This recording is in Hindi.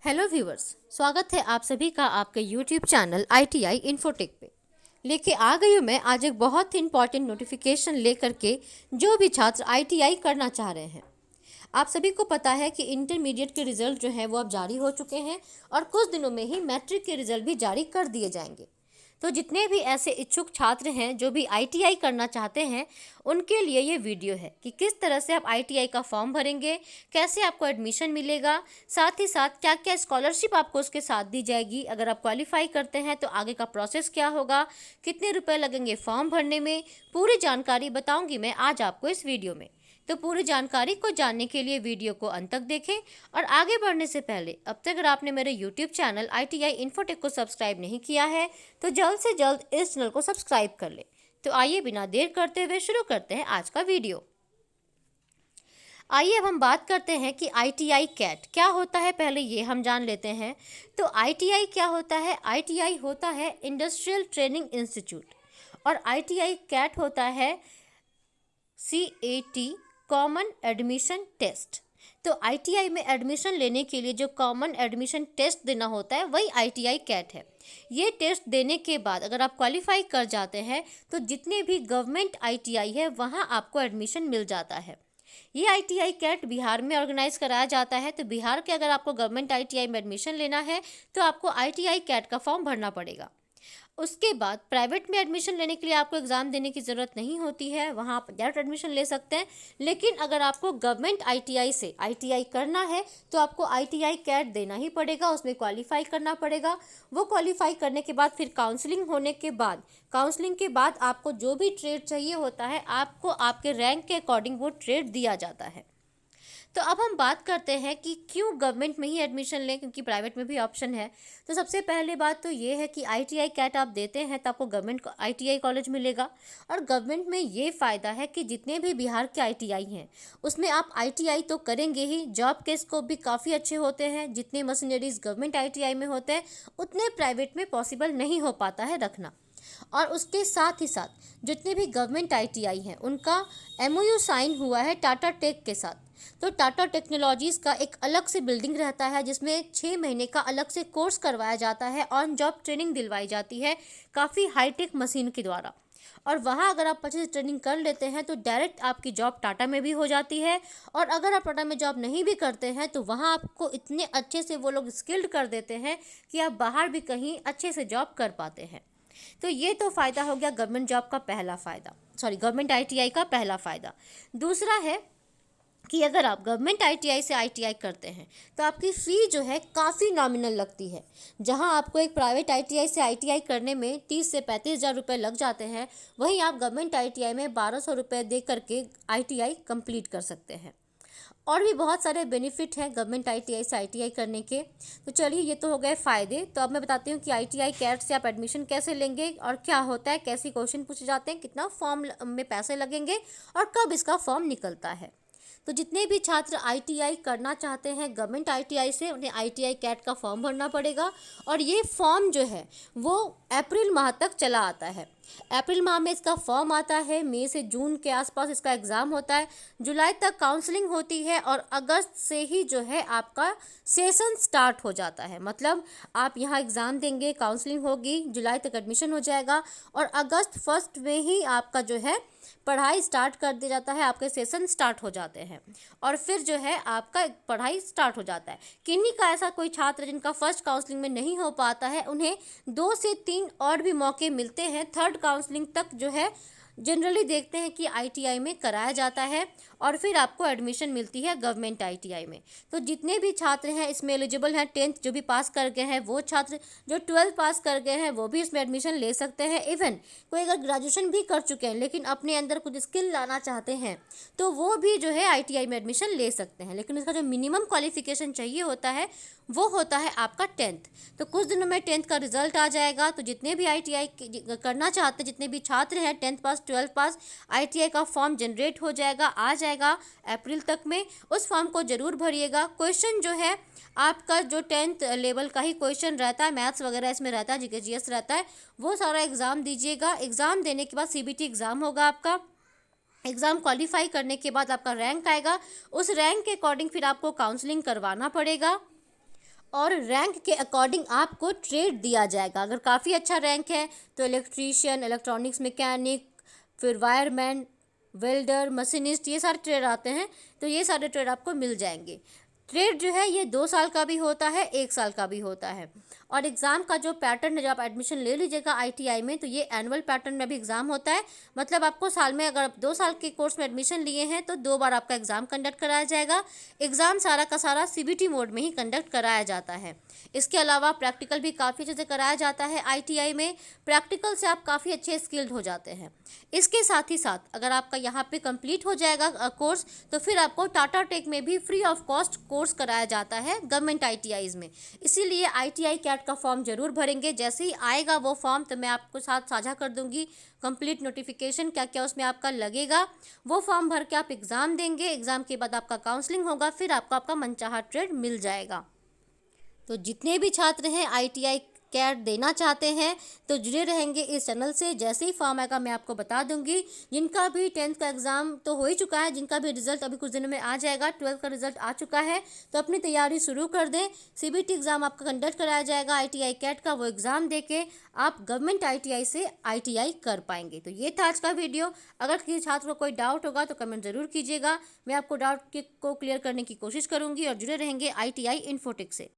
हेलो व्यूअर्स, स्वागत है आप सभी का आपके यूट्यूब चैनल ITI इन्फोटेक पे। लेके आ गई हूँ मैं आज एक बहुत ही इंपॉर्टेंट नोटिफिकेशन लेकर के जो भी छात्र ITI करना चाह रहे हैं। आप सभी को पता है कि इंटरमीडिएट के रिजल्ट जो है वो अब जारी हो चुके हैं और कुछ दिनों में ही मैट्रिक के रिजल्ट भी जारी कर दिए जाएंगे। तो जितने भी ऐसे इच्छुक छात्र हैं जो भी ITI करना चाहते हैं उनके लिए ये वीडियो है कि किस तरह से आप ITI का फॉर्म भरेंगे, कैसे आपको एडमिशन मिलेगा, साथ ही साथ क्या क्या स्कॉलरशिप आपको उसके साथ दी जाएगी, अगर आप क्वालिफाई करते हैं तो आगे का प्रोसेस क्या होगा, कितने रुपए लगेंगे फॉर्म भरने में, पूरी जानकारी बताऊंगी मैं आज आपको इस वीडियो में। तो पूरी जानकारी को जानने के लिए वीडियो को अंत तक देखें और आगे बढ़ने से पहले अब तक अगर आपने मेरे यूट्यूब चैनल ITI इन्फोटेक को सब्सक्राइब नहीं किया है तो जल्द से जल्द इस चैनल को सब्सक्राइब कर ले। तो आइए बिना देर करते हुए शुरू करते हैं आज का वीडियो। आइए अब हम बात करते हैं कि ITI कैट क्या होता है, पहले ये हम जान लेते हैं। तो ITI क्या होता है? ITI होता है इंडस्ट्रियल ट्रेनिंग इंस्टीट्यूट और ITI कैट होता है CAT कॉमन एडमिशन टेस्ट। तो ITI में एडमिशन लेने के लिए जो कॉमन एडमिशन टेस्ट देना होता है वही ITI कैट है। ये टेस्ट देने के बाद अगर आप क्वालिफाई कर जाते हैं तो जितने भी गवर्नमेंट ITI है वहाँ आपको एडमिशन मिल जाता है। ये ITI कैट बिहार में ऑर्गेनाइज कराया जाता है। तो बिहार के अगर आपको गवर्नमेंट ITI में एडमिशन लेना है तो आपको ITI कैट का फॉर्म भरना पड़ेगा। उसके बाद प्राइवेट में एडमिशन लेने के लिए आपको एग्ज़ाम देने की ज़रूरत नहीं होती है, वहाँ आप डायरेक्ट एडमिशन ले सकते हैं। लेकिन अगर आपको गवर्नमेंट ITI से ITI करना है तो आपको ITI कैट देना ही पड़ेगा, उसमें क्वालिफाई करना पड़ेगा। वो क्वालिफाई करने के बाद फिर काउंसलिंग होने के बाद आपको जो भी ट्रेड चाहिए होता है आपको आपके रैंक के अकॉर्डिंग वो ट्रेड दिया जाता है। तो अब हम बात करते हैं कि क्यों गवर्नमेंट में ही एडमिशन लें, क्योंकि प्राइवेट में भी ऑप्शन है। तो सबसे पहले बात तो ये है कि ITI कैट आप देते हैं तो आपको गवर्नमेंट ITI कॉलेज मिलेगा। और गवर्नमेंट में ये फ़ायदा है कि जितने भी बिहार के ITI हैं उसमें आप ITI तो करेंगे ही, जॉब के स्कोप भी काफ़ी अच्छे होते हैं। जितने मशीनरीज गवर्नमेंट ITI में होते हैं उतने प्राइवेट में पॉसिबल नहीं हो पाता है रखना। और उसके साथ ही साथ जितने भी गवर्नमेंट ITI हैं उनका MOU साइन हुआ है टाटा टेक के साथ। तो टाटा टेक्नोलॉजीज़ का एक अलग से बिल्डिंग रहता है जिसमें 6 महीने का अलग से कोर्स करवाया जाता है, ऑन जॉब ट्रेनिंग दिलवाई जाती है काफ़ी हाईटेक मशीन के द्वारा। और वहाँ अगर आप अच्छे से ट्रेनिंग कर लेते हैं तो डायरेक्ट आपकी जॉब टाटा में भी हो जाती है। और अगर आप टाटा में जॉब नहीं भी करते हैं तो वहाँ आपको इतने अच्छे से वो लोग स्किल्ड कर देते हैं कि आप बाहर भी कहीं अच्छे से जॉब कर पाते हैं। तो ये तो फ़ायदा हो गया गवर्नमेंट जॉब का पहला फ़ायदा, गवर्नमेंट ITI का पहला फ़ायदा। दूसरा है कि अगर आप गवर्नमेंट ITI से ITI करते हैं तो आपकी फ़ी जो है काफ़ी नॉमिनल लगती है। जहां आपको एक प्राइवेट ITI से ITI करने में 30 से 35 हज़ार रुपये लग जाते हैं, वहीं आप गवर्नमेंट ITI में 1200 रुपये दे करके ITI कंप्लीट कर सकते हैं। और भी बहुत सारे बेनिफिट हैं गवर्नमेंट ITI से ITI करने के। तो चलिए ये तो हो गए फ़ायदे। तो अब मैं बताती हूँ कि ITI कैट से आप एडमिशन कैसे लेंगे और क्या होता है, कैसे क्वेश्चन पूछे जाते हैं, कितना फॉर्म में पैसे लगेंगे और कब इसका फॉर्म निकलता है। तो जितने भी छात्र ITI करना चाहते हैं गवर्नमेंट ITI से उन्हें ITI कैट का फॉर्म भरना पड़ेगा। और ये फॉर्म जो है वो अप्रैल माह तक चला आता है। अप्रैल माह में इसका फॉर्म आता है, मई से जून के आसपास इसका एग्ज़ाम होता है, जुलाई तक काउंसलिंग होती है और अगस्त से ही जो है आपका सेशन स्टार्ट हो जाता है। मतलब आप यहाँ एग्ज़ाम देंगे, काउंसलिंग होगी, जुलाई तक एडमिशन हो जाएगा और अगस्त फर्स्ट में ही आपका जो है पढ़ाई स्टार्ट कर दिया जाता है, आपके सेशन स्टार्ट हो जाते हैं और फिर जो है आपका पढ़ाई स्टार्ट हो जाता है। किन्हीं का ऐसा कोई छात्र जिनका फर्स्ट काउंसलिंग में नहीं हो पाता है उन्हें 2 से 3 और भी मौके मिलते हैं। थर्ड काउंसलिंग तक जो है जनरली देखते हैं कि ITI में कराया जाता है और फिर आपको एडमिशन मिलती है गवर्नमेंट ITI में। तो जितने भी छात्र हैं इसमें एलिजिबल हैं, 10th जो भी पास कर गए हैं वो छात्र, जो 12th पास कर गए हैं वो भी इसमें एडमिशन ले सकते हैं। इवन कोई अगर ग्रेजुएशन भी कर चुके हैं लेकिन अपने अंदर कुछ स्किल लाना चाहते हैं तो वो भी जो है ITI में एडमिशन ले सकते हैं। लेकिन उसका जो मिनिमम क्वालिफिकेशन चाहिए होता है वो होता है आपका 10th। तो कुछ दिनों में 10th का रिजल्ट आ जाएगा। तो जितने भी ITI करना चाहते हैं, जितने भी छात्र हैं 10th पास 12th पास, ITI का फॉर्म जनरेट हो जाएगा, आ जाएगा अप्रैल तक में। उस फॉर्म को ज़रूर भरिएगा। क्वेश्चन जो है आपका जो 10th लेवल का ही क्वेश्चन रहता है, मैथ्स वगैरह इसमें रहता है, GK GS रहता है, वो सारा एग्ज़ाम दीजिएगा। एग्ज़ाम देने के बाद CBT एग्ज़ाम होगा आपका। एग्ज़ाम क्वालिफाई करने के बाद आपका रैंक आएगा, उस रैंक के अकॉर्डिंग फिर आपको काउंसलिंग करवाना पड़ेगा और रैंक के अकॉर्डिंग आपको ट्रेड दिया जाएगा। अगर काफ़ी अच्छा रैंक है तो इलेक्ट्रीशियन, इलेक्ट्रॉनिक्स मैकेनिक, फिर वायरमैन, वेल्डर, मशीनिस्ट, ये सारे ट्रेड आते हैं, तो ये सारे ट्रेड आपको मिल जाएंगे। ट्रेड जो है ये 2 साल का भी होता है, 1 साल का भी होता है। और एग्ज़ाम का जो पैटर्न है, जब आप एडमिशन ले लीजिएगा आईटीआई में, तो ये एनुअल पैटर्न में भी एग्ज़ाम होता है। मतलब आपको साल में, अगर आप 2 साल के कोर्स में एडमिशन लिए हैं तो 2 बार आपका एग्ज़ाम कंडक्ट कराया जाएगा। एग्ज़ाम सारा का सारा सीबीटी मोड में ही कंडक्ट कराया जाता है। इसके अलावा प्रैक्टिकल भी काफ़ी अच्छे से कराया जाता है आईटीआई में। प्रैक्टिकल से आप काफ़ी अच्छे स्किल्ड हो जाते हैं। इसके साथ ही साथ अगर आपका यहाँ पे कंप्लीट हो जाएगा कोर्स, तो फिर आपको टाटा टेक में भी फ्री ऑफ कॉस्ट कोर्स कराया जाता है गवर्नमेंट आईटीआईज़ में। इसीलिए आईटीआई कैट का फॉर्म जरूर भरेंगे। जैसे ही आएगा वो फॉर्म तो मैं आपको साथ साझा कर दूंगी कंप्लीट नोटिफिकेशन, क्या क्या उसमें आपका लगेगा। वो फॉर्म भर के आप एग्ज़ाम देंगे, एग्ज़ाम के बाद आपका काउंसलिंग होगा, फिर आपको आपका मनचाहा ट्रेड मिल जाएगा। तो जितने भी छात्र हैं आईटीआई कैट देना चाहते हैं तो जुड़े रहेंगे इस चैनल से। जैसे ही फॉर्म आएगा मैं आपको बता दूंगी। जिनका भी 10th का एग्ज़ाम तो हो ही चुका है, जिनका भी रिजल्ट अभी कुछ दिनों में आ जाएगा, 12th का रिजल्ट आ चुका है, तो अपनी तैयारी शुरू कर दें। सीबीटी एग्ज़ाम आपका कंडक्ट कराया जाएगा आईटीआई कैट का, वो एग्ज़ाम दे के आप गवर्नमेंट आईटीआई से आईटीआई कर पाएंगे। तो ये था आज का वीडियो। अगर किसी छात्र को कोई डाउट होगा तो कमेंट ज़रूर कीजिएगा, मैं आपको डाउट को क्लियर करने की कोशिश करूँगी। और जुड़े रहेंगे आईटीआई इन्फोटेक से।